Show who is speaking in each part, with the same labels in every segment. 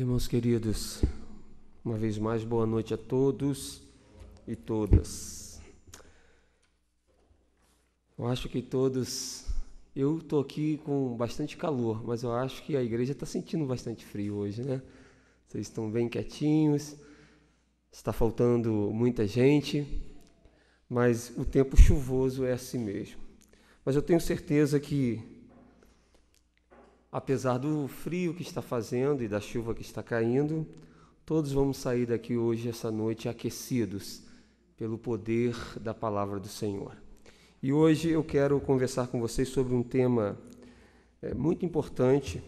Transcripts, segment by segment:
Speaker 1: Irmãos queridos, uma vez mais, boa noite a todos e todas. Eu acho que eu estou aqui com bastante calor, mas eu acho que a igreja está sentindo bastante frio hoje, né? Vocês estão bem quietinhos, está faltando muita gente, mas o tempo chuvoso é assim mesmo. Mas eu tenho certeza que, apesar do frio que está fazendo e da chuva que está caindo, todos vamos sair daqui hoje, essa noite, aquecidos pelo poder da palavra do Senhor. E hoje eu quero conversar com vocês sobre um tema muito importante,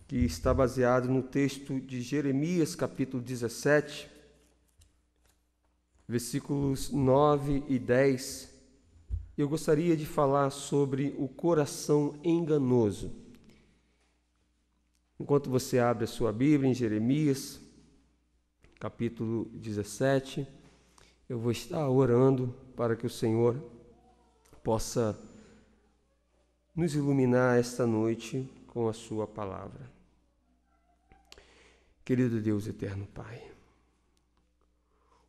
Speaker 1: que está baseado no texto de Jeremias, capítulo 17, versículos 9 e 10. Eu gostaria de falar sobre o coração enganoso. Enquanto você abre a sua Bíblia em Jeremias, capítulo 17, eu vou estar orando para que o Senhor possa nos iluminar esta noite com a sua palavra. Querido Deus eterno Pai,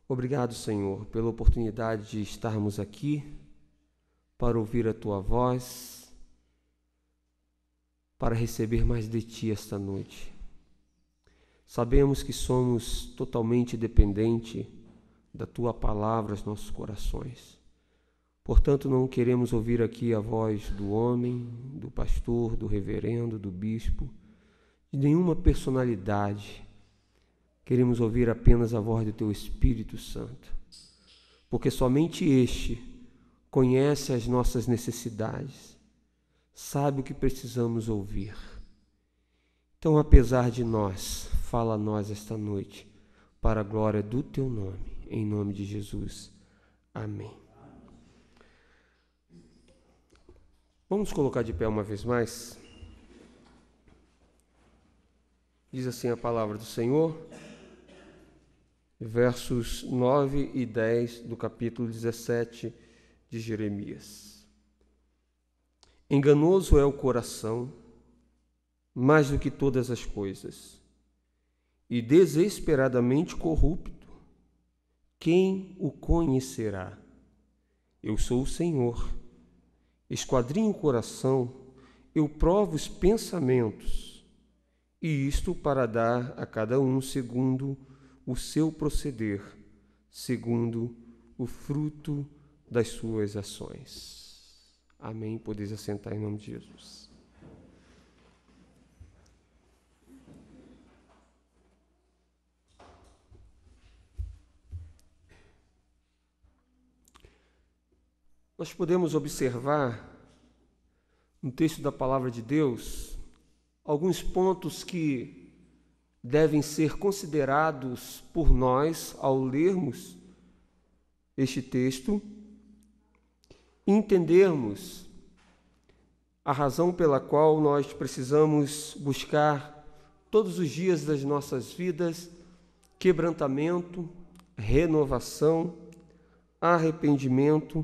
Speaker 1: obrigado, Senhor, pela oportunidade de estarmos aqui para ouvir a tua voz, para receber mais de Ti esta noite. Sabemos que somos totalmente dependentes da Tua palavra aos nossos corações. Portanto, não queremos ouvir aqui a voz do homem, do pastor, do reverendo, do bispo, de nenhuma personalidade. Queremos ouvir apenas a voz do Teu Espírito Santo, porque somente este conhece as nossas necessidades, sabe o que precisamos ouvir. Então, apesar de nós, fala a nós esta noite, para a glória do Teu nome, em nome de Jesus. Amém. Vamos colocar de pé uma vez mais? Diz assim a palavra do Senhor, versos 9 e 10 do capítulo 17 de Jeremias. Enganoso é o coração, mais do que todas as coisas, e desesperadamente corrupto. Quem o conhecerá? Eu sou o Senhor. Esquadrinho o coração, eu provo os pensamentos, e isto para dar a cada um segundo o seu proceder, segundo o fruto das suas ações. Amém. Podeis assentar em nome de Jesus. Nós podemos observar no texto da palavra de Deus alguns pontos que devem ser considerados por nós ao lermos este texto, entendermos a razão pela qual nós precisamos buscar todos os dias das nossas vidas quebrantamento, renovação, arrependimento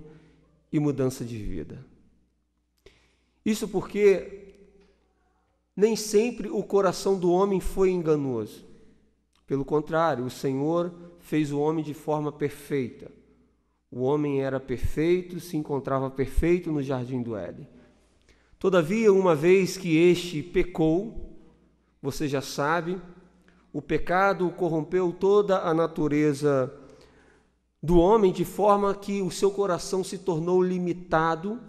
Speaker 1: e mudança de vida. Isso porque nem sempre o coração do homem foi enganoso. Pelo contrário, o Senhor fez o homem de forma perfeita. O homem era perfeito, se encontrava perfeito no jardim do Éden. Todavia, uma vez que este pecou, você já sabe, o pecado corrompeu toda a natureza do homem, de forma que o seu coração se tornou limitado,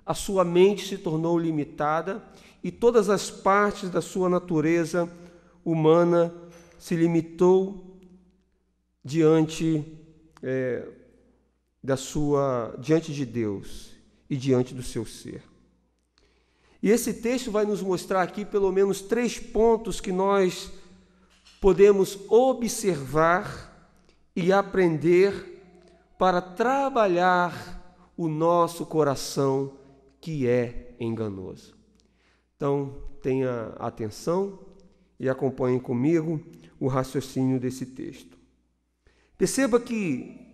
Speaker 1: a sua mente se tornou limitada, e todas as partes da sua natureza humana se limitou diante de Deus e diante do seu ser. E esse texto vai nos mostrar aqui pelo menos 3 pontos que nós podemos observar e aprender para trabalhar o nosso coração que é enganoso. Então, tenha atenção e acompanhe comigo o raciocínio desse texto. Perceba que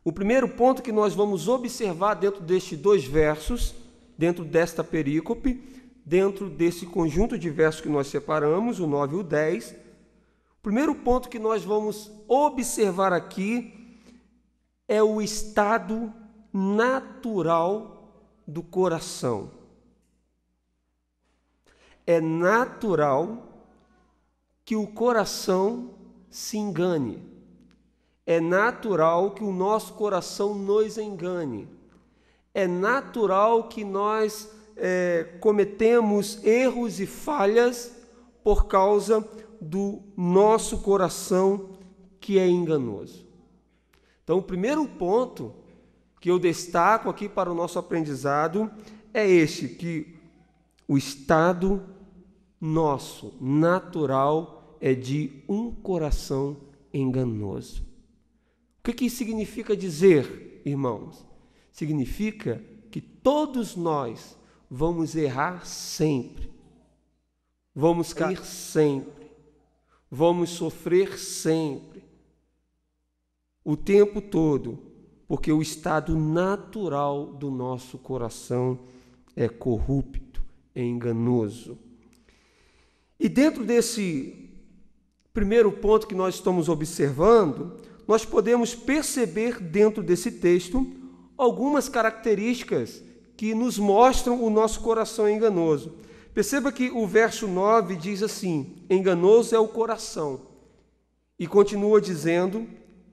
Speaker 1: o primeiro ponto que nós vamos observar dentro destes 2 versos, dentro desta perícope, dentro desse conjunto de versos que nós separamos, o 9 e o 10, primeiro ponto que nós vamos observar aqui é o estado natural do coração. É natural que o coração se engane. É natural que o nosso coração nos engane. É natural que nós cometemos erros e falhas por causa do nosso coração que é enganoso. Então, o primeiro ponto que eu destaco aqui para o nosso aprendizado é este, que o estado nosso, natural, é de um coração enganoso. O que isso significa dizer, irmãos? Significa que todos nós vamos errar sempre, vamos cair sempre, vamos sofrer sempre, o tempo todo, porque o estado natural do nosso coração é corrupto, é enganoso. E dentro desse primeiro ponto que nós estamos observando, nós podemos perceber dentro desse texto algumas características que nos mostram o nosso coração enganoso. Perceba que o verso 9 diz assim: enganoso é o coração. E continua dizendo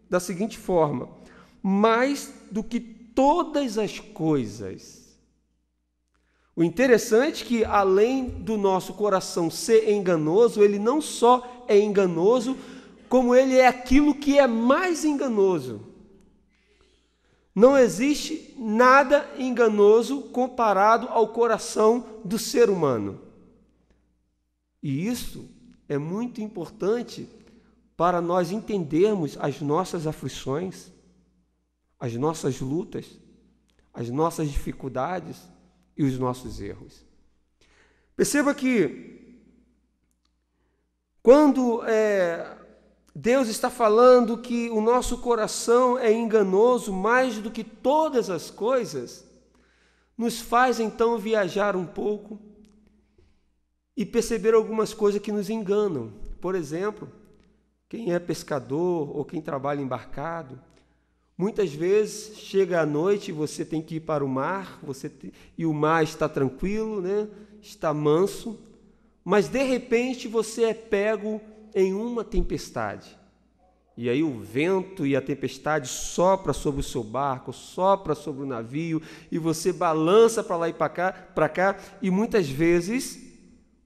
Speaker 1: da seguinte forma: mais do que todas as coisas. O interessante é que, além do nosso coração ser enganoso, ele não só é enganoso, como ele é aquilo que é mais enganoso. Não existe nada enganoso comparado ao coração do ser humano. E isso é muito importante para nós entendermos as nossas aflições, as nossas lutas, as nossas dificuldades e os nossos erros. Perceba que quando Deus está falando que o nosso coração é enganoso mais do que todas as coisas, nos faz então viajar um pouco e perceber algumas coisas que nos enganam. Por exemplo, quem é pescador ou quem trabalha embarcado, muitas vezes chega à noite e você tem que ir para o mar, e o mar está tranquilo, né? Está manso, mas de repente você é pego em uma tempestade. E aí o vento e a tempestade sopra sobre o seu barco, sopra sobre o navio, e você balança para lá e para cá, e muitas vezes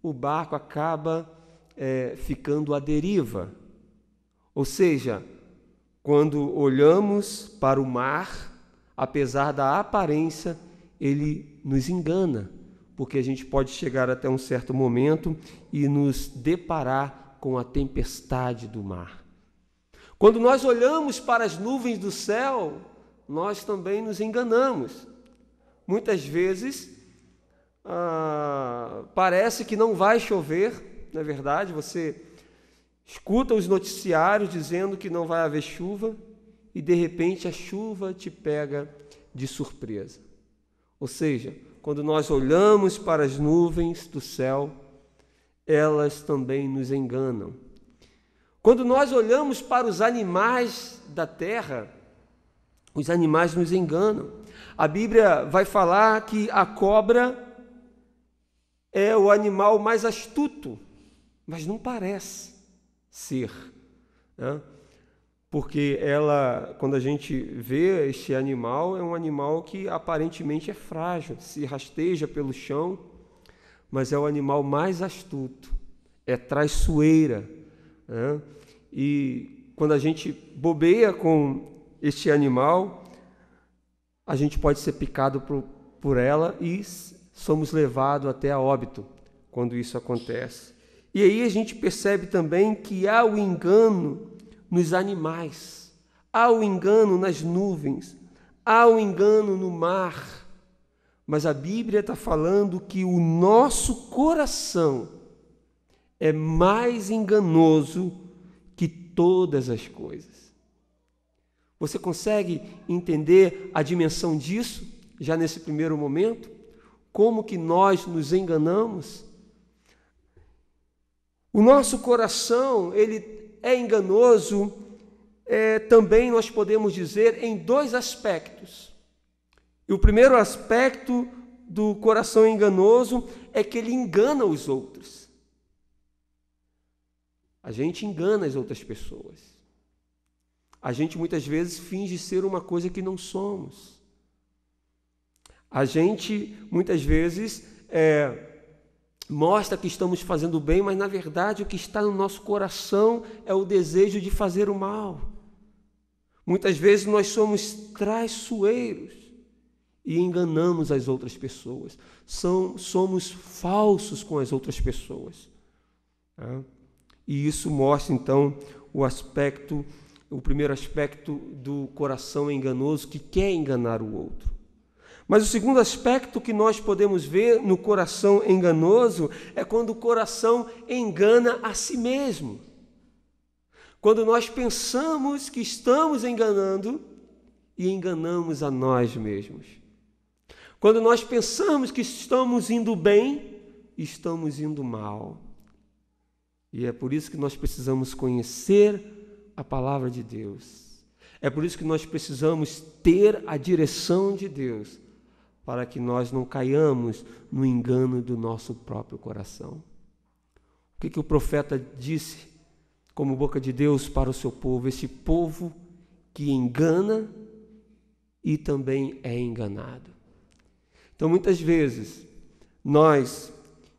Speaker 1: o barco acaba ficando à deriva. Ou seja, quando olhamos para o mar, apesar da aparência, ele nos engana, porque a gente pode chegar até um certo momento e nos deparar com a tempestade do mar. Quando nós olhamos para as nuvens do céu, nós também nos enganamos. Muitas vezes parece que não vai chover, não é verdade? Você escuta os noticiários dizendo que não vai haver chuva e, de repente, a chuva te pega de surpresa. Ou seja, quando nós olhamos para as nuvens do céu, elas também nos enganam. Quando nós olhamos para os animais da terra, os animais nos enganam. A Bíblia vai falar que a cobra é o animal mais astuto, mas não parece ser, né? Porque quando a gente vê este animal, é um animal que aparentemente é frágil, se rasteja pelo chão, mas é o animal mais astuto, é traiçoeira, né? E quando a gente bobeia com este animal, a gente pode ser picado por ela e somos levados até a óbito quando isso acontece. E aí a gente percebe também que há o engano nos animais, há o engano nas nuvens, há o engano no mar, mas a Bíblia está falando que o nosso coração é mais enganoso que todas as coisas. Você consegue entender a dimensão disso, já nesse primeiro momento? Como que nós nos enganamos? O nosso coração, ele é enganoso, também nós podemos dizer em dois aspectos. E o primeiro aspecto do coração enganoso é que ele engana os outros. A gente engana as outras pessoas. A gente muitas vezes finge ser uma coisa que não somos. A gente muitas vezes mostra que estamos fazendo bem, mas na verdade o que está no nosso coração é o desejo de fazer o mal. Muitas vezes nós somos traiçoeiros e enganamos as outras pessoas. Somos falsos com as outras pessoas. E isso mostra então o primeiro aspecto do coração enganoso que quer enganar o outro. Mas o segundo aspecto que nós podemos ver no coração enganoso é quando o coração engana a si mesmo. Quando nós pensamos que estamos enganando e enganamos a nós mesmos. Quando nós pensamos que estamos indo bem, estamos indo mal. E é por isso que nós precisamos conhecer a palavra de Deus. É por isso que nós precisamos ter a direção de Deus, para que nós não caiamos no engano do nosso próprio coração. O que o profeta disse como boca de Deus para o seu povo? Esse povo que engana e também é enganado. Então, muitas vezes, nós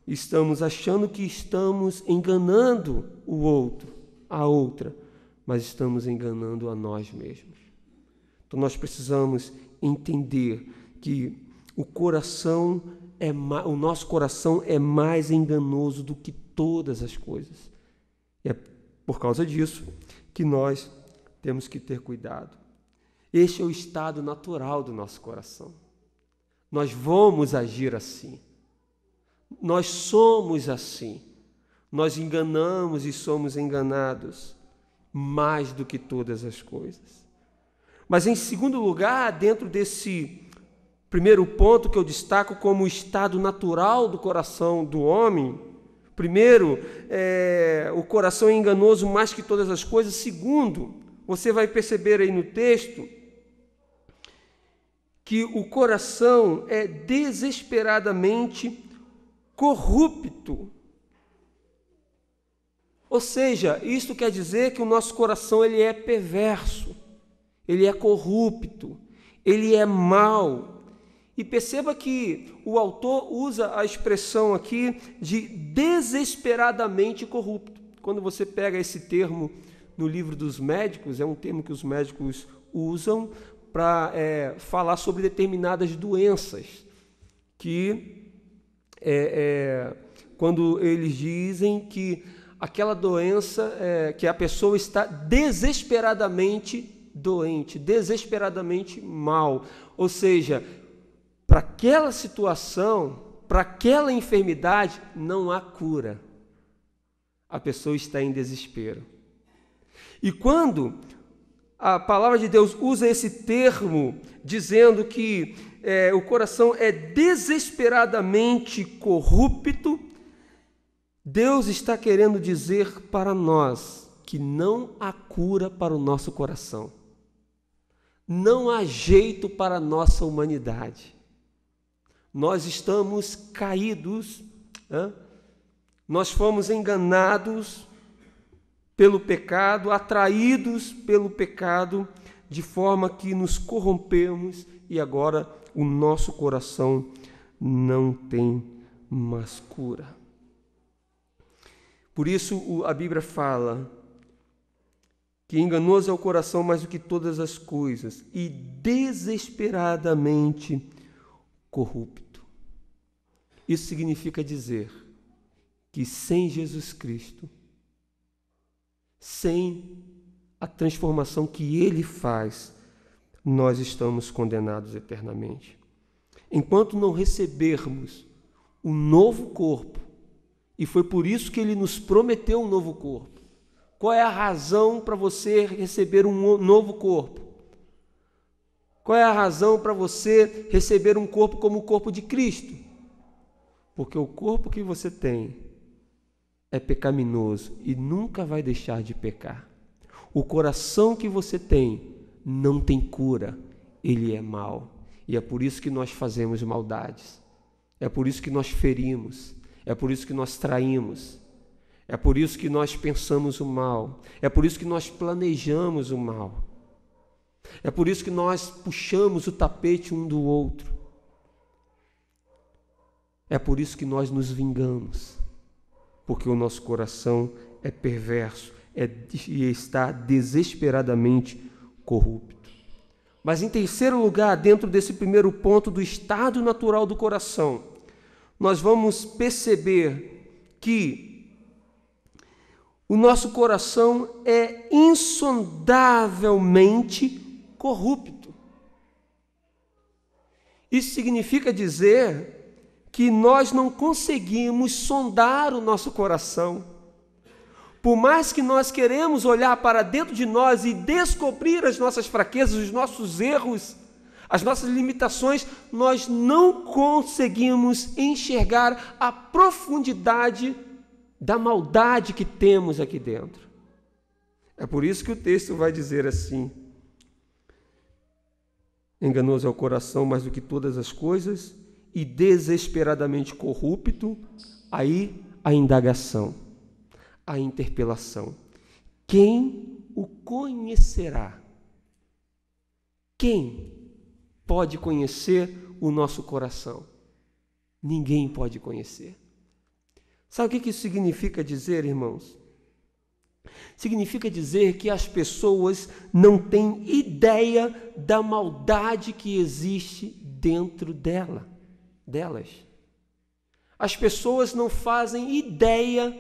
Speaker 1: estamos achando que estamos enganando o outro, a outra, mas estamos enganando a nós mesmos. Então, nós precisamos entender que o nosso coração é mais enganoso do que todas as coisas. E é por causa disso que nós temos que ter cuidado. Este é o estado natural do nosso coração. Nós vamos agir assim. Nós somos assim. Nós enganamos e somos enganados mais do que todas as coisas. Mas, em segundo lugar, dentro desse primeiro ponto que eu destaco como o estado natural do coração do homem, primeiro, o coração é enganoso mais que todas as coisas. Segundo, você vai perceber aí no texto que o coração é desesperadamente corrupto. Ou seja, isto quer dizer que o nosso coração ele é perverso, ele é corrupto, ele é mau. E perceba que o autor usa a expressão aqui de desesperadamente corrupto. Quando você pega esse termo no livro dos médicos, é um termo que os médicos usam para falar sobre determinadas doenças, que quando eles dizem que aquela doença, que a pessoa está desesperadamente doente, desesperadamente mal, ou seja, para aquela situação, para aquela enfermidade, não há cura. A pessoa está em desespero. E quando a palavra de Deus usa esse termo, dizendo que o coração é desesperadamente corrupto, Deus está querendo dizer para nós que não há cura para o nosso coração. Não há jeito para a nossa humanidade. Nós estamos caídos, nós fomos enganados pelo pecado, atraídos pelo pecado, de forma que nos corrompemos e agora o nosso coração não tem mais cura. Por isso a Bíblia fala que enganoso é o coração mais do que todas as coisas e desesperadamente corrupto. Isso significa dizer que sem Jesus Cristo, sem a transformação que Ele faz, nós estamos condenados eternamente. Enquanto não recebermos um novo corpo, e foi por isso que Ele nos prometeu um novo corpo. Qual é a razão para você receber um novo corpo? Qual é a razão para você receber um corpo como o corpo de Cristo? Porque o corpo que você tem é pecaminoso e nunca vai deixar de pecar. O coração que você tem não tem cura, ele é mau. E é por isso que nós fazemos maldades. É por isso que nós ferimos. É por isso que nós traímos. É por isso que nós pensamos o mal. É por isso que nós planejamos o mal. É por isso que nós puxamos o tapete um do outro. É por isso que nós nos vingamos. Porque o nosso coração é perverso e está desesperadamente corrupto. Mas em terceiro lugar, dentro desse primeiro ponto do estado natural do coração, nós vamos perceber que o nosso coração é insondavelmente corrupto. Isso significa dizer que nós não conseguimos sondar o nosso coração. Por mais que nós queremos olhar para dentro de nós e descobrir as nossas fraquezas, os nossos erros, as nossas limitações, nós não conseguimos enxergar a profundidade da maldade que temos aqui dentro. É por isso que o texto vai dizer assim: enganoso é o coração mais do que todas as coisas e desesperadamente corrupto. Aí a indagação, a interpelação. Quem o conhecerá? Quem pode conhecer o nosso coração? Ninguém pode conhecer. Sabe o que isso significa dizer, irmãos? Significa dizer que as pessoas não têm ideia da maldade que existe dentro delas. As pessoas não fazem ideia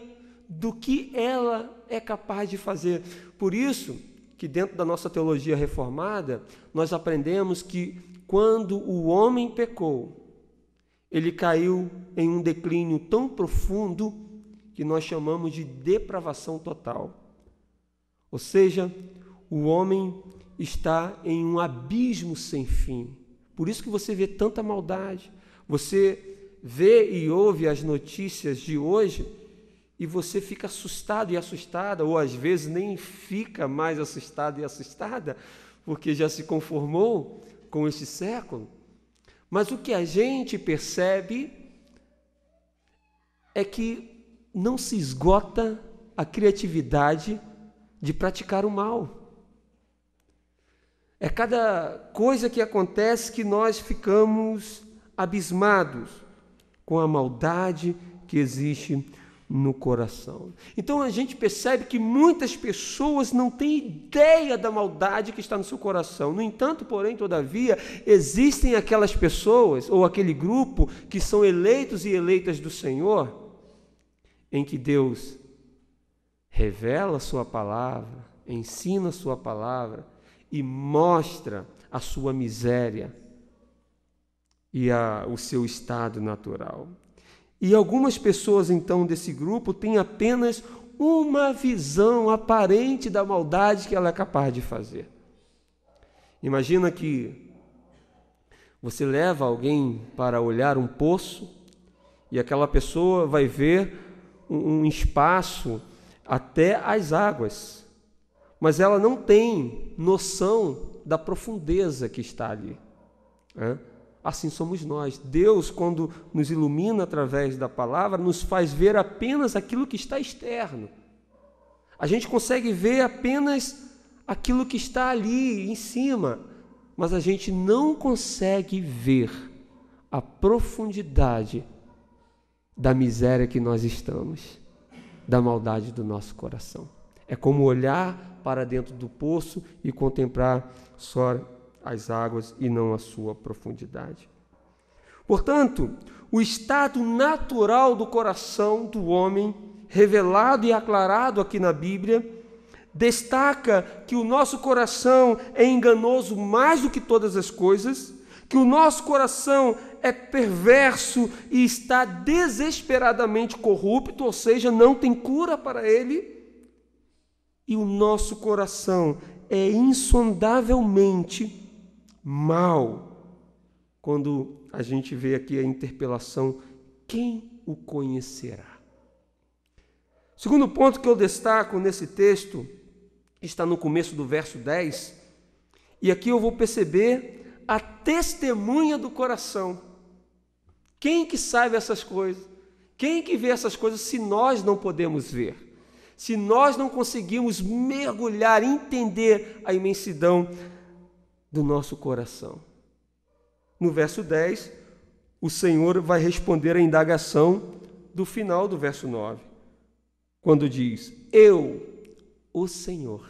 Speaker 1: do que ela é capaz de fazer. Por isso que dentro da nossa teologia reformada, nós aprendemos que quando o homem pecou, ele caiu em um declínio tão profundo que nós chamamos de depravação total. Ou seja, o homem está em um abismo sem fim. Por isso que você vê tanta maldade. Você vê e ouve as notícias de hoje e você fica assustado e assustada, ou às vezes nem fica mais assustado e assustada, porque já se conformou com este século. Mas o que a gente percebe é que não se esgota a criatividade de praticar o mal. É cada coisa que acontece que nós ficamos abismados com a maldade que existe no coração. Então a gente percebe que muitas pessoas não têm ideia da maldade que está no seu coração. No entanto, porém, todavia, existem aquelas pessoas ou aquele grupo que são eleitos e eleitas do Senhor, em que Deus revela a sua palavra, ensina a sua palavra e mostra a sua miséria e o seu estado natural. E algumas pessoas, então, desse grupo têm apenas uma visão aparente da maldade que ela é capaz de fazer. Imagina que você leva alguém para olhar um poço e aquela pessoa vai ver um espaço até as águas, mas ela não tem noção da profundeza que está ali, né? Assim somos nós. Deus, quando nos ilumina através da palavra, nos faz ver apenas aquilo que está externo. A gente consegue ver apenas aquilo que está ali em cima, mas a gente não consegue ver a profundidade da miséria que nós estamos, da maldade do nosso coração. É como olhar para dentro do poço e contemplar só as águas e não a sua profundidade. Portanto, o estado natural do coração do homem, revelado e aclarado aqui na Bíblia, destaca que o nosso coração é enganoso mais do que todas as coisas, que o nosso coração é perverso e está desesperadamente corrupto, ou seja, não tem cura para ele, e o nosso coração é insondavelmente mal. Quando a gente vê aqui a interpelação, quem o conhecerá? Segundo ponto que eu destaco nesse texto está no começo do verso 10, e aqui eu vou perceber a testemunha do coração. Quem que sabe essas coisas? Quem que vê essas coisas se nós não podemos ver? Se nós não conseguimos mergulhar, entender a imensidão do nosso coração. No verso 10, o Senhor vai responder à indagação do final do verso 9, quando diz: eu, o Senhor.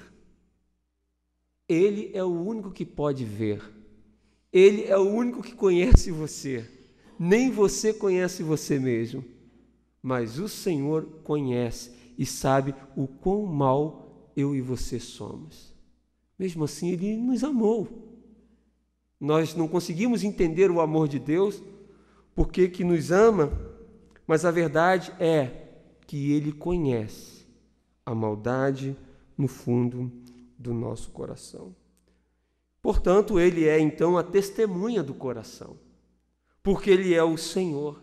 Speaker 1: Ele é o único que pode ver. Ele é o único que conhece você. Nem você conhece você mesmo. Mas o Senhor conhece e sabe o quão mal eu e você somos. Mesmo assim, Ele nos amou. Nós não conseguimos entender o amor de Deus, porque que nos ama, mas a verdade é que Ele conhece a maldade no fundo do nosso coração. Portanto, Ele é então a testemunha do coração, porque Ele é o Senhor.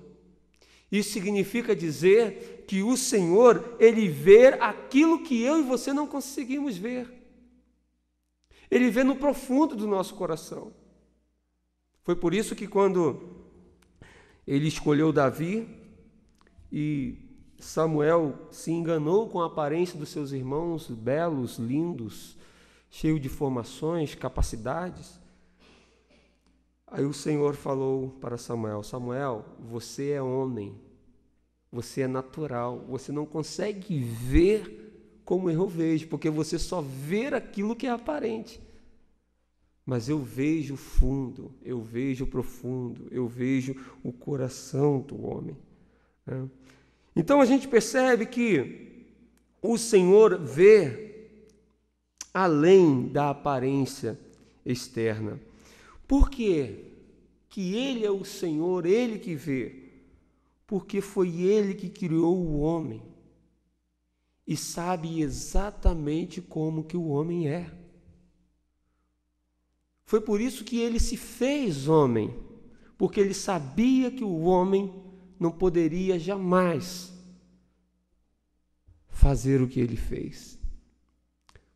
Speaker 1: Isso significa dizer que o Senhor, Ele vê aquilo que eu e você não conseguimos ver. Ele vê no profundo do nosso coração. Foi por isso que quando Ele escolheu Davi e Samuel se enganou com a aparência dos seus irmãos, belos, lindos, cheios de formações, capacidades, aí o Senhor falou para Samuel: Samuel, você é homem, você é natural, você não consegue ver como eu vejo, porque você só vê aquilo que é aparente. Mas eu vejo o fundo, eu vejo o profundo, eu vejo o coração do homem. Então a gente percebe que o Senhor vê além da aparência externa. Por quê? Que Ele é o Senhor, Ele que vê. Porque foi Ele que criou o homem e sabe exatamente como que o homem é. Foi por isso que Ele se fez homem, porque Ele sabia que o homem não poderia jamais fazer o que Ele fez.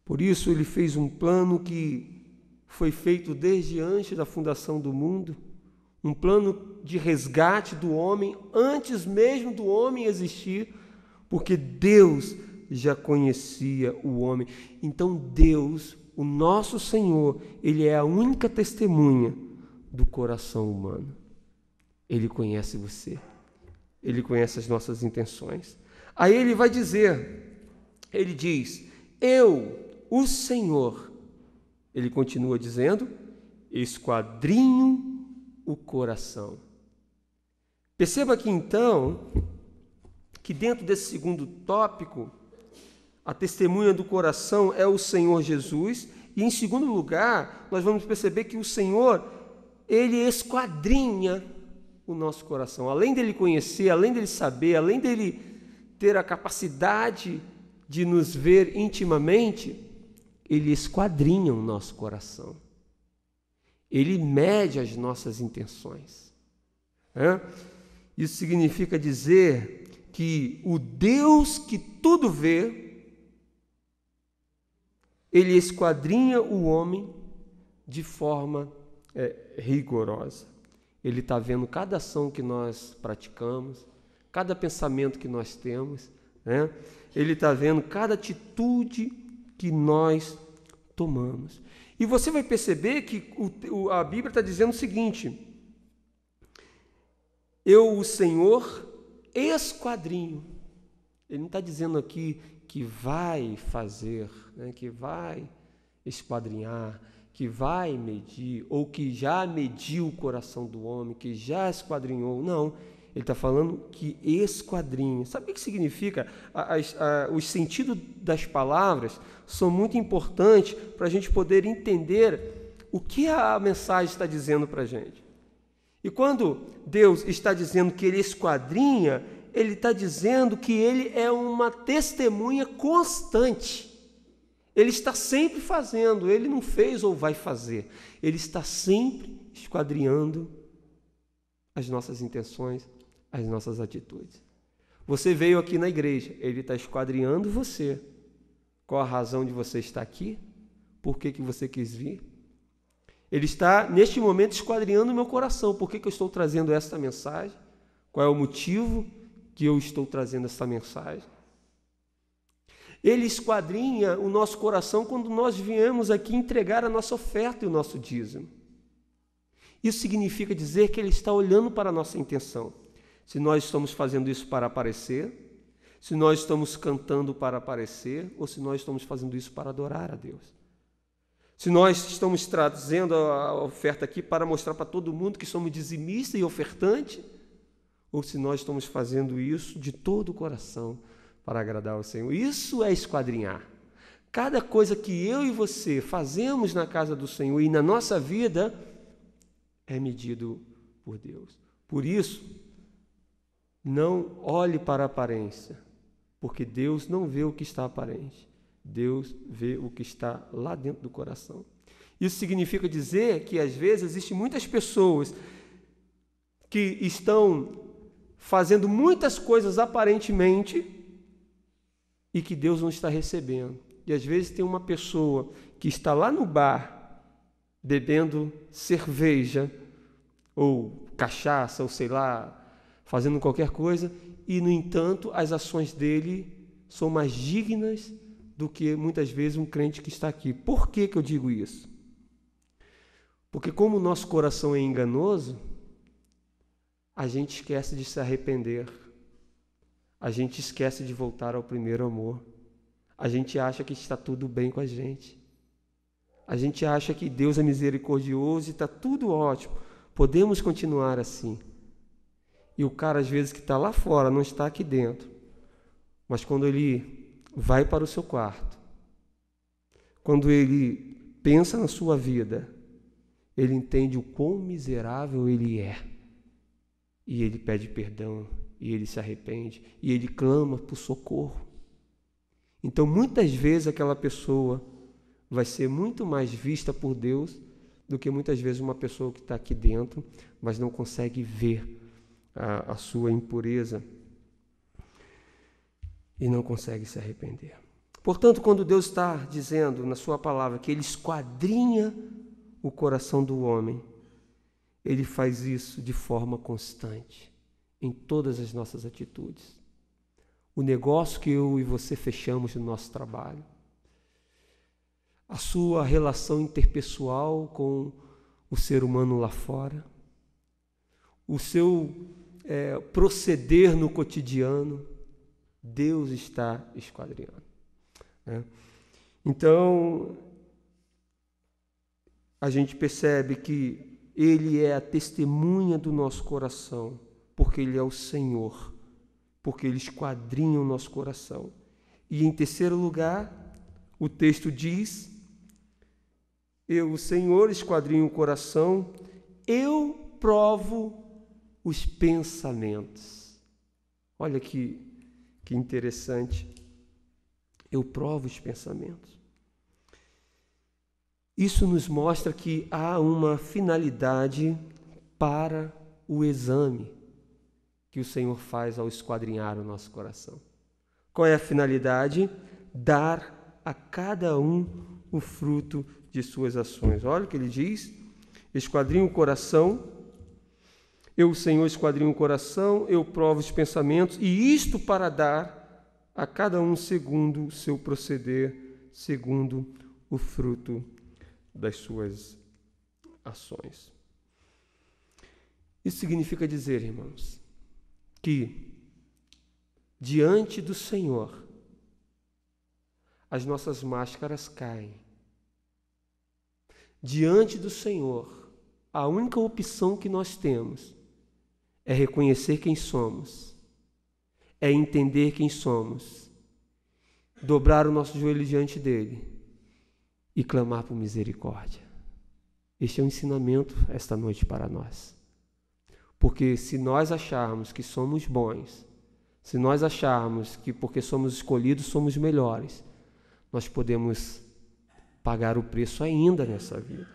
Speaker 1: Por isso Ele fez um plano que foi feito desde antes da fundação do mundo, um plano de resgate do homem antes mesmo do homem existir, porque Deus já conhecia o homem. Então Deus, o nosso Senhor, Ele é a única testemunha do coração humano. Ele conhece você. Ele conhece as nossas intenções. Aí Ele vai dizer, Ele diz: eu, o Senhor, Ele continua dizendo, esquadrinho o coração. Perceba aqui então, que dentro desse segundo tópico, a testemunha do coração é o Senhor Jesus, e em segundo lugar, nós vamos perceber que o Senhor, Ele esquadrinha o nosso coração. Além dele conhecer, além dele saber, além dele ter a capacidade de nos ver intimamente, Ele esquadrinha o nosso coração. Ele mede as nossas intenções. Isso significa dizer que o Deus que tudo vê, Ele esquadrinha o homem de forma rigorosa. Ele está vendo cada ação que nós praticamos, cada pensamento que nós temos, Ele está vendo cada atitude que nós tomamos. E você vai perceber que a Bíblia está dizendo o seguinte: eu, o Senhor, esquadrinho. Ele não está dizendo aqui que vai fazer, que vai esquadrinhar, que vai medir, ou que já mediu o coração do homem, que já esquadrinhou. Não, ele está falando que esquadrinha. Sabe o que significa? Os sentidos das palavras são muito importantes para a gente poder entender o que a mensagem está dizendo para a gente. E quando Deus está dizendo que Ele esquadrinha, Ele está dizendo que Ele é uma testemunha constante. Ele está sempre fazendo, Ele não fez ou vai fazer. Ele está sempre esquadrinhando as nossas intenções, as nossas atitudes. Você veio aqui na igreja, Ele está esquadrinhando você. Qual a razão de você estar aqui? Por que você quis vir? Ele está, neste momento, esquadrinhando o meu coração. Por que eu estou trazendo esta mensagem? Qual é o motivo que eu estou trazendo essa mensagem? Ele esquadrinha o nosso coração quando nós viemos aqui entregar a nossa oferta e o nosso dízimo. Isso significa dizer que Ele está olhando para a nossa intenção. Se nós estamos fazendo isso para aparecer, se nós estamos cantando para aparecer, ou se nós estamos fazendo isso para adorar a Deus. Se nós estamos trazendo a oferta aqui para mostrar para todo mundo que somos dizimista e ofertante, ou se nós estamos fazendo isso de todo o coração para agradar ao Senhor. Isso é esquadrinhar. Cada coisa que eu e você fazemos na casa do Senhor e na nossa vida é medido por Deus. Por isso, não olhe para a aparência, porque Deus não vê o que está aparente. Deus vê o que está lá dentro do coração. Isso significa dizer que, às vezes, existem muitas pessoas que estão fazendo muitas coisas aparentemente e que Deus não está recebendo. E, às vezes, tem uma pessoa que está lá no bar bebendo cerveja ou cachaça, ou sei lá, fazendo qualquer coisa, e, no entanto, as ações dele são mais dignas do que, muitas vezes, um crente que está aqui. Por que eu digo isso? Porque como o nosso coração é enganoso, a gente esquece de se arrepender, a gente esquece de voltar ao primeiro amor, a gente acha que está tudo bem com a gente acha que Deus é misericordioso e está tudo ótimo, podemos continuar assim. E o cara, às vezes, que está lá fora, não está aqui dentro, mas quando ele vai para o seu quarto, quando ele pensa na sua vida, ele entende o quão miserável ele é, e ele pede perdão, e ele se arrepende, e ele clama por socorro. Então, muitas vezes, aquela pessoa vai ser muito mais vista por Deus do que, muitas vezes, uma pessoa que está aqui dentro, mas não consegue ver a sua impureza e não consegue se arrepender. Portanto, quando Deus está dizendo na sua palavra que Ele esquadrinha o coração do homem, Ele faz isso de forma constante, em todas as nossas atitudes. O negócio que eu e você fechamos no nosso trabalho, a sua relação interpessoal com o ser humano lá fora, o seu proceder no cotidiano, Deus está esquadrinhando. Né? Então, a gente percebe que Ele é a testemunha do nosso coração, porque Ele é o Senhor, porque Ele esquadrinha o nosso coração. E, em terceiro lugar, o texto diz: eu, o Senhor, esquadrinho o coração, eu provo os pensamentos. Olha que interessante. Eu provo os pensamentos. Isso nos mostra que há uma finalidade para o exame que o Senhor faz ao esquadrinhar o nosso coração. Qual é a finalidade? Dar a cada um o fruto de suas ações. Olha o que ele diz: esquadrinho o coração, eu, o Senhor, esquadrinho o coração, eu provo os pensamentos, e isto para dar a cada um segundo o seu proceder, segundo o fruto das suas ações. Isso significa dizer, irmãos, que diante do Senhor as nossas máscaras caem. Diante do Senhor, a única opção que nós temos é reconhecer quem somos, é entender quem somos, dobrar o nosso joelho diante dele e clamar por misericórdia. Este é um ensinamento esta noite para nós. Porque se nós acharmos que somos bons, se nós acharmos que porque somos escolhidos somos melhores, nós podemos pagar o preço ainda nessa vida.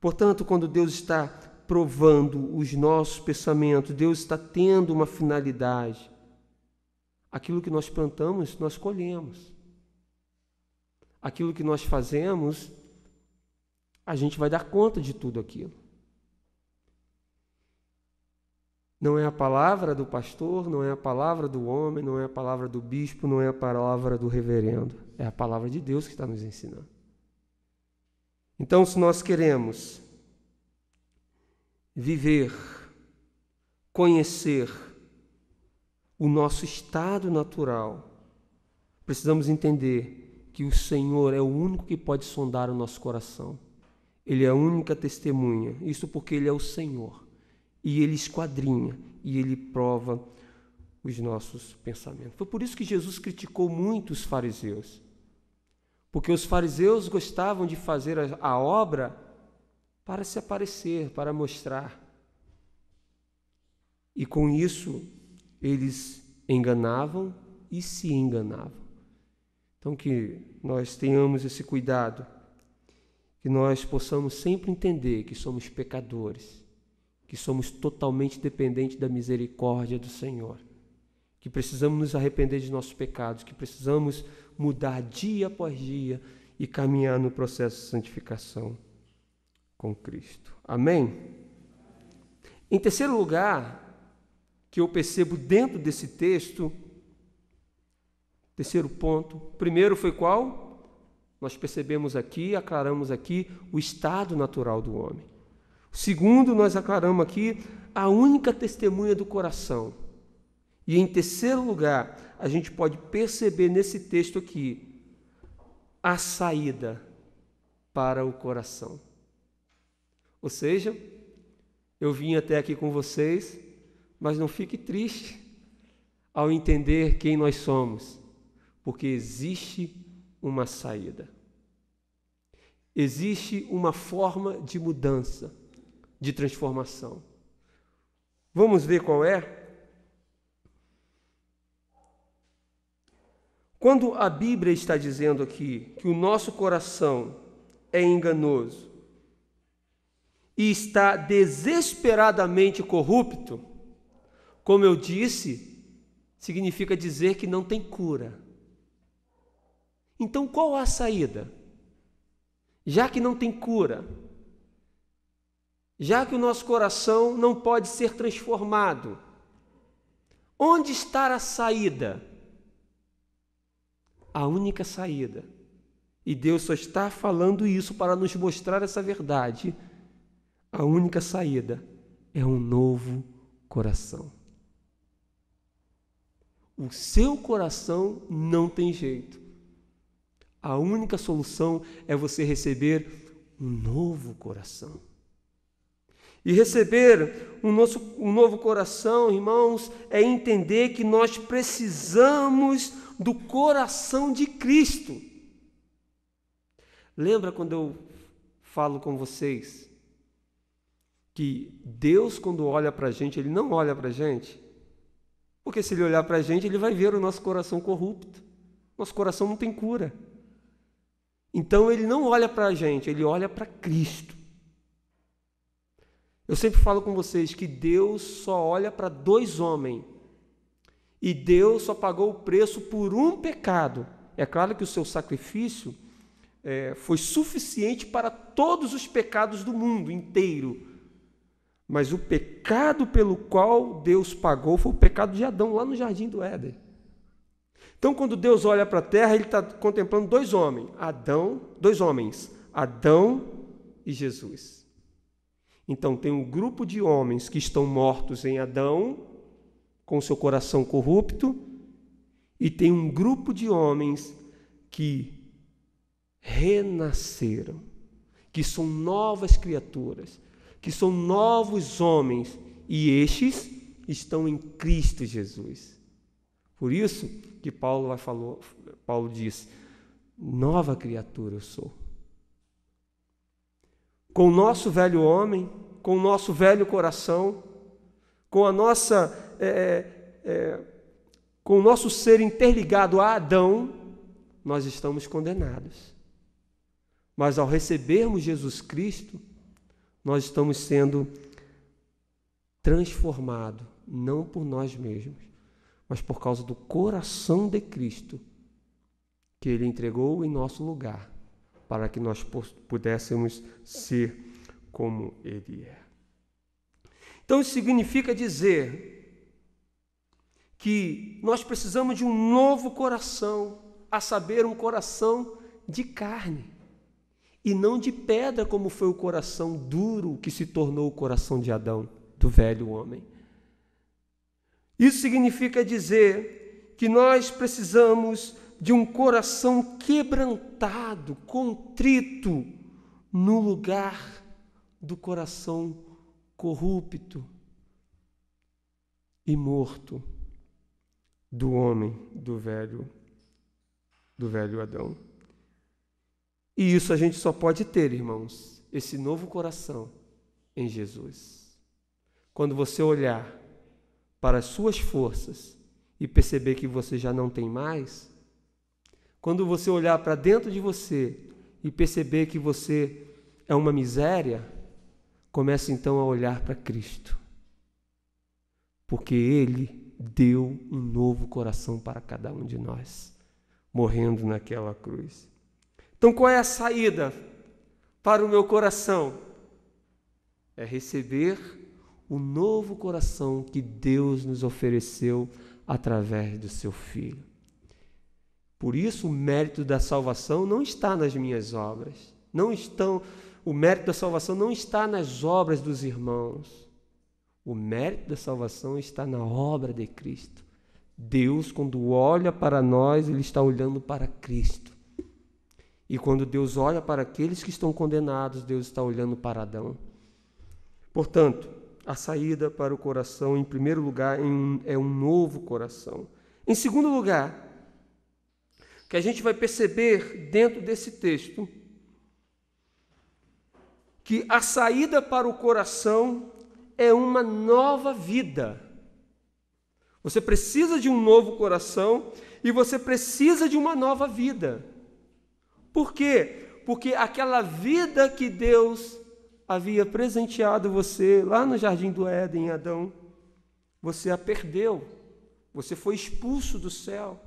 Speaker 1: Portanto, quando Deus está provando os nossos pensamentos, Deus está tendo uma finalidade aquilo que nós plantamos, nós colhemos. Aquilo que nós fazemos, a gente vai dar conta de tudo aquilo. Não é a palavra do pastor, não é a palavra do homem, não é a palavra do bispo, não é a palavra do reverendo. É a palavra de Deus que está nos ensinando. Então, se nós queremos viver, conhecer o nosso estado natural, precisamos entender que o Senhor é o único que pode sondar o nosso coração. Ele é a única testemunha. Isso porque Ele é o Senhor. E Ele esquadrinha, e Ele prova os nossos pensamentos. Foi por isso que Jesus criticou muito os fariseus. Porque os fariseus gostavam de fazer a obra para se aparecer, para mostrar. E com isso, eles enganavam e se enganavam. Então, que nós tenhamos esse cuidado, que nós possamos sempre entender que somos pecadores, que somos totalmente dependentes da misericórdia do Senhor, que precisamos nos arrepender de nossos pecados, que precisamos mudar dia após dia e caminhar no processo de santificação com Cristo. Amém? Em terceiro lugar, que eu percebo dentro desse texto, terceiro ponto, primeiro foi qual? Nós percebemos aqui, aclaramos aqui o estado natural do homem. Segundo, nós aclaramos aqui a única testemunha do coração. E em terceiro lugar, a gente pode perceber nesse texto aqui a saída para o coração. Ou seja, eu vim até aqui com vocês, mas não fique triste ao entender quem nós somos, porque existe uma saída. Existe uma forma de mudança, de transformação. Vamos ver qual é? Quando a Bíblia está dizendo aqui que o nosso coração é enganoso e está desesperadamente corrupto, como eu disse, significa dizer que não tem cura. Então, qual a saída? Já que não tem cura, já que o nosso coração não pode ser transformado, onde está a saída? A única saída. E Deus só está falando isso para nos mostrar essa verdade. A única saída é um novo coração. O seu coração não tem jeito. A única solução é você receber um novo coração. E receber um novo coração, irmãos, é entender que nós precisamos do coração de Cristo. Lembra quando eu falo com vocês que Deus, quando olha para a gente, Ele não olha para a gente? Porque se Ele olhar para a gente, Ele vai ver o nosso coração corrupto. Nosso coração não tem cura. Então, Ele não olha para a gente, Ele olha para Cristo. Eu sempre falo com vocês que Deus só olha para dois homens. E Deus só pagou o preço por um pecado. É claro que o seu sacrifício foi suficiente para todos os pecados do mundo inteiro. Mas o pecado pelo qual Deus pagou foi o pecado de Adão, lá no Jardim do Éden. Então, quando Deus olha para a terra, Ele está contemplando dois homens, Adão e Jesus. Então, tem um grupo de homens que estão mortos em Adão, com seu coração corrupto, e tem um grupo de homens que renasceram, que são novas criaturas, que são novos homens, e estes estão em Cristo Jesus. Por isso que Paulo diz, nova criatura eu sou. Com o nosso velho homem, com o nosso velho coração, com a nossa com o nosso ser interligado a Adão, nós estamos condenados. Mas ao recebermos Jesus Cristo, nós estamos sendo transformados, não por nós mesmos, mas por causa do coração de Cristo, que Ele entregou em nosso lugar, para que nós pudéssemos ser como Ele é. Então, isso significa dizer que nós precisamos de um novo coração, a saber, um coração de carne, e não de pedra, como foi o coração duro que se tornou o coração de Adão, do velho homem. Isso significa dizer que nós precisamos de um coração quebrantado, contrito, no lugar do coração corrupto e morto do homem, do velho Adão. E isso a gente só pode ter, irmãos, esse novo coração em Jesus. Quando você olhar para as suas forças e perceber que você já não tem mais, quando você olhar para dentro de você e perceber que você é uma miséria, comece então a olhar para Cristo, porque Ele deu um novo coração para cada um de nós, morrendo naquela cruz. Então, qual é a saída para o meu coração? É receber o novo coração que Deus nos ofereceu através do seu Filho. Por isso, o mérito da salvação não está nas minhas obras. O mérito da salvação não está nas obras dos irmãos. O mérito da salvação está na obra de Cristo. Deus, quando olha para nós, Ele está olhando para Cristo. E quando Deus olha para aqueles que estão condenados, Deus está olhando para Adão. Portanto, a saída para o coração, em primeiro lugar, é um novo coração. Em segundo lugar, que a gente vai perceber dentro desse texto, que a saída para o coração é uma nova vida. Você precisa de um novo coração e você precisa de uma nova vida. Por quê? Porque aquela vida que Deus havia presenteado você lá no Jardim do Éden, Adão, você a perdeu. Você foi expulso do céu.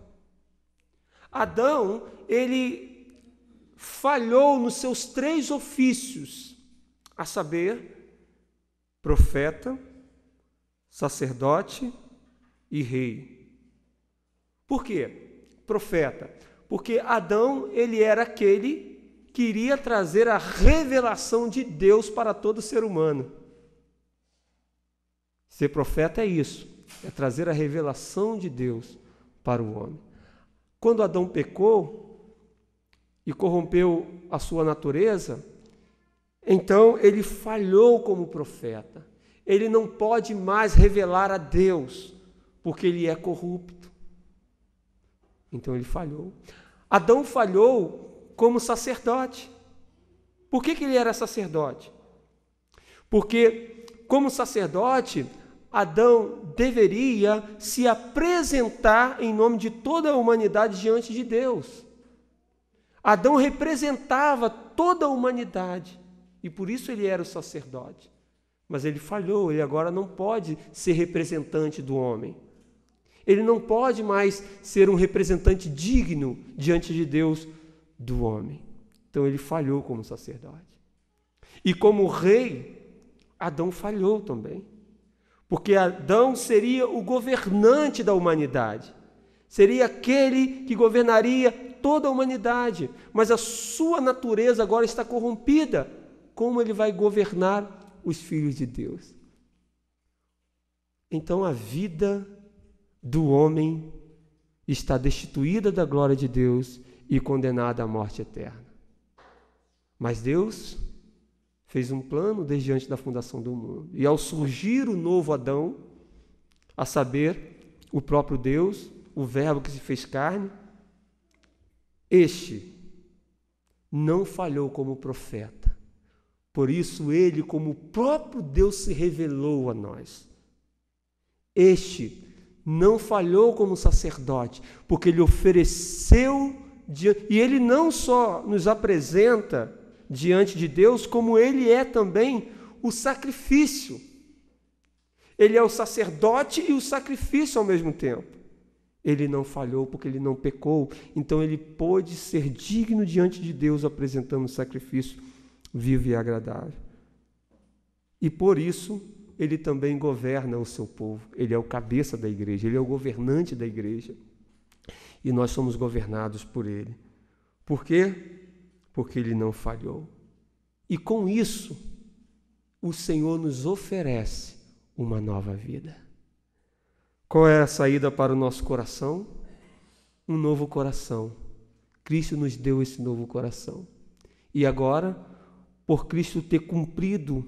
Speaker 1: Adão, ele falhou nos seus 3 ofícios, a saber, profeta, sacerdote e rei. Por quê? Profeta. Porque Adão, ele era aquele que iria trazer a revelação de Deus para todo ser humano. Ser profeta é isso, é trazer a revelação de Deus para o homem. Quando Adão pecou e corrompeu a sua natureza, então ele falhou como profeta. Ele não pode mais revelar a Deus, porque ele é corrupto. Então ele falhou. Adão falhou como sacerdote. Por que ele era sacerdote? Porque, como sacerdote, Adão deveria se apresentar em nome de toda a humanidade diante de Deus. Adão representava toda a humanidade e por isso ele era o sacerdote. Mas ele falhou, ele agora não pode ser representante do homem. Ele não pode mais ser um representante digno diante de Deus do homem. Então ele falhou como sacerdote. E como rei, Adão falhou também. Porque Adão seria o governante da humanidade. Seria aquele que governaria toda a humanidade. Mas a sua natureza agora está corrompida. Como ele vai governar os filhos de Deus? Então a vida do homem está destituída da glória de Deus e condenada à morte eterna. Mas Deus fez um plano desde antes da fundação do mundo. E ao surgir o novo Adão, a saber, o próprio Deus, o Verbo que se fez carne, este não falhou como profeta. Por isso ele, como o próprio Deus, se revelou a nós. Este não falhou como sacerdote, porque ele ofereceu, e ele não só nos apresenta diante de Deus, como ele é também o sacrifício. Ele é o sacerdote e o sacrifício ao mesmo tempo. Ele não falhou porque ele não pecou, então ele pôde ser digno diante de Deus apresentando um sacrifício vivo e agradável. E por isso ele também governa o seu povo. Ele é o cabeça da igreja, ele é o governante da igreja. E nós somos governados por ele. Por quê? Porque ele não falhou. E com isso, o Senhor nos oferece uma nova vida. Qual é a saída para o nosso coração? Um novo coração. Cristo nos deu esse novo coração. E agora, por Cristo ter cumprido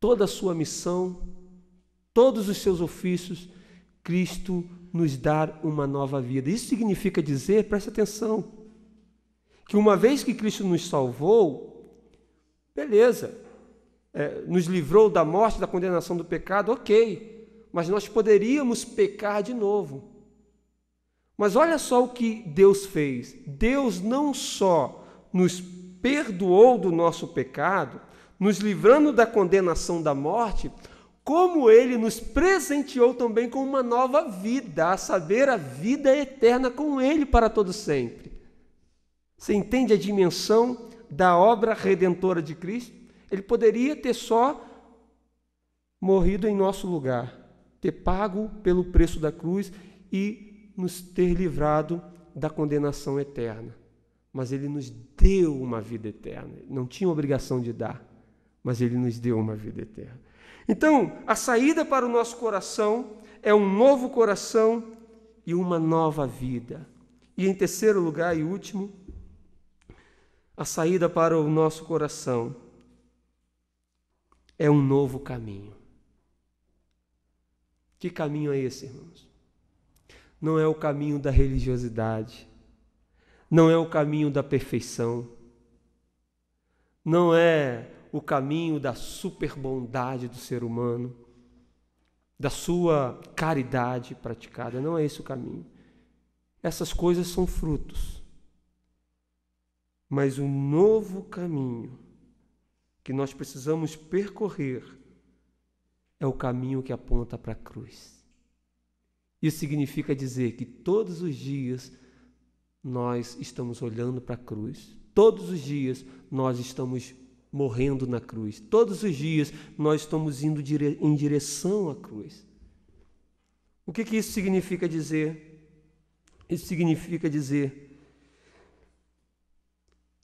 Speaker 1: toda a sua missão, todos os seus ofícios, Cristo nos dá uma nova vida. Isso significa dizer, preste atenção, que uma vez que Cristo nos salvou, beleza, nos livrou da morte, da condenação do pecado, ok, mas nós poderíamos pecar de novo. Mas olha só o que Deus fez. Deus não só nos perdoou do nosso pecado, nos livrando da condenação da morte, como Ele nos presenteou também com uma nova vida, a saber, a vida eterna com Ele para todo sempre. Você entende a dimensão da obra redentora de Cristo? Ele poderia ter só morrido em nosso lugar, ter pago pelo preço da cruz e nos ter livrado da condenação eterna. Mas Ele nos deu uma vida eterna. Não tinha obrigação de dar, mas Ele nos deu uma vida eterna. Então, a saída para o nosso coração é um novo coração e uma nova vida. E em terceiro lugar e último, a saída para o nosso coração é um novo caminho. Que caminho é esse, irmãos? Não é o caminho da religiosidade, não é o caminho da perfeição, não é o caminho da superbondade do ser humano, da sua caridade praticada. Não é esse o caminho. Essas coisas são frutos. Mas o novo caminho que nós precisamos percorrer é o caminho que aponta para a cruz. Isso significa dizer que todos os dias nós estamos olhando para a cruz. Todos os dias nós estamos morrendo na cruz. Todos os dias nós estamos indo em direção à cruz. O que isso significa dizer? Isso significa dizer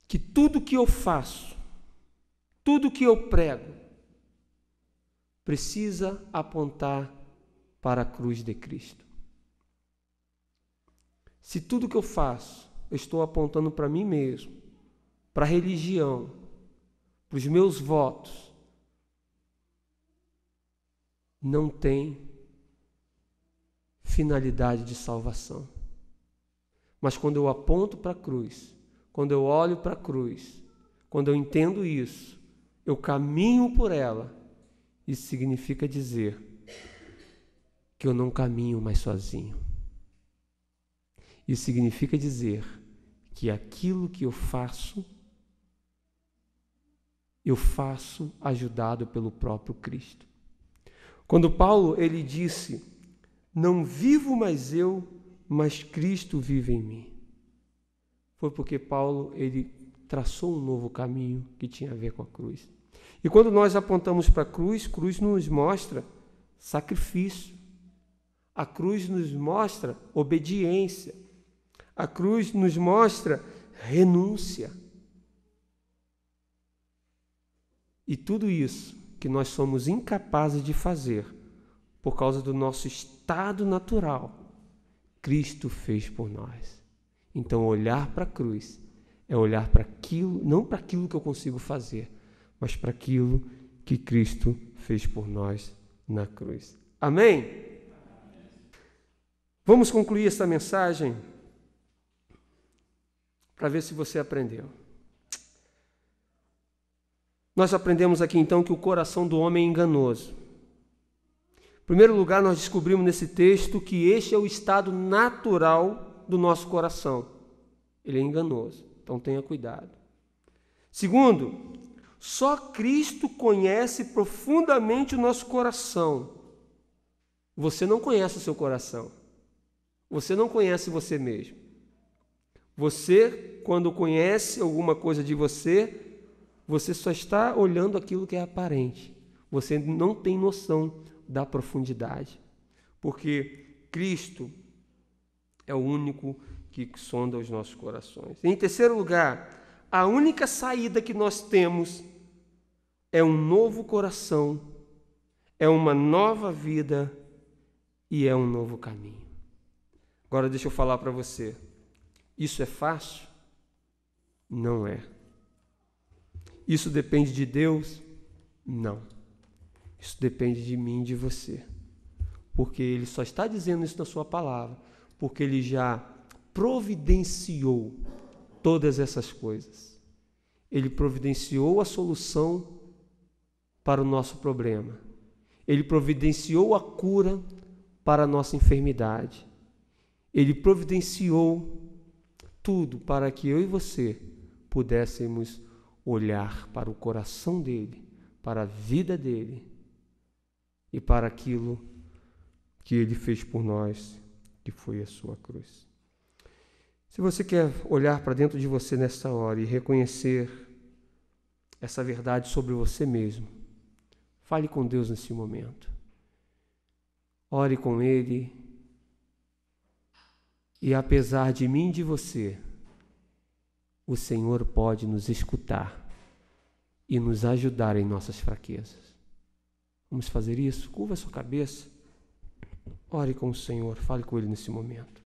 Speaker 1: que tudo que eu faço, tudo que eu prego, precisa apontar para a cruz de Cristo. Se tudo que eu faço, eu estou apontando para mim mesmo, para a religião, para os meus votos, não tem finalidade de salvação. Mas quando eu aponto para a cruz, quando eu olho para a cruz, quando eu entendo isso, eu caminho por ela, isso significa dizer que eu não caminho mais sozinho. Isso significa dizer que aquilo que eu faço ajudado pelo próprio Cristo. Quando Paulo ele disse, não vivo mais eu, mas Cristo vive em mim, foi porque Paulo ele traçou um novo caminho que tinha a ver com a cruz. E quando nós apontamos para a cruz, cruz nos mostra sacrifício, a cruz nos mostra obediência, a cruz nos mostra renúncia. E tudo isso que nós somos incapazes de fazer por causa do nosso estado natural, Cristo fez por nós. Então, olhar para a cruz é olhar para aquilo, não para aquilo que eu consigo fazer, mas para aquilo que Cristo fez por nós na cruz. Amém? Vamos concluir essa mensagem para ver se você aprendeu. Nós aprendemos aqui então que o coração do homem é enganoso. Em primeiro lugar, nós descobrimos nesse texto que este é o estado natural do nosso coração. Ele é enganoso, então tenha cuidado. Segundo, só Cristo conhece profundamente o nosso coração. Você não conhece o seu coração. Você não conhece você mesmo. Você, quando conhece alguma coisa de você, você só está olhando aquilo que é aparente. Você não tem noção da profundidade. Porque Cristo é o único que sonda os nossos corações. Em terceiro lugar, a única saída que nós temos é um novo coração, é uma nova vida e é um novo caminho. Agora deixa eu falar para você. Isso é fácil? Não é. Isso depende de Deus? Não. Isso depende de mim e de você. Porque Ele só está dizendo isso na sua palavra, porque Ele já providenciou todas essas coisas. Ele providenciou a solução para o nosso problema. Ele providenciou a cura para a nossa enfermidade. Ele providenciou tudo para que eu e você pudéssemos olhar para o coração dele, para a vida dele e para aquilo que ele fez por nós, que foi a sua cruz. Se você quer olhar para dentro de você nessa hora e reconhecer essa verdade sobre você mesmo, fale com Deus nesse momento. Ore com Ele. E apesar de mim e de você, o Senhor pode nos escutar e nos ajudar em nossas fraquezas. Vamos fazer isso? Curva a sua cabeça. Ore com o Senhor, fale com Ele nesse momento.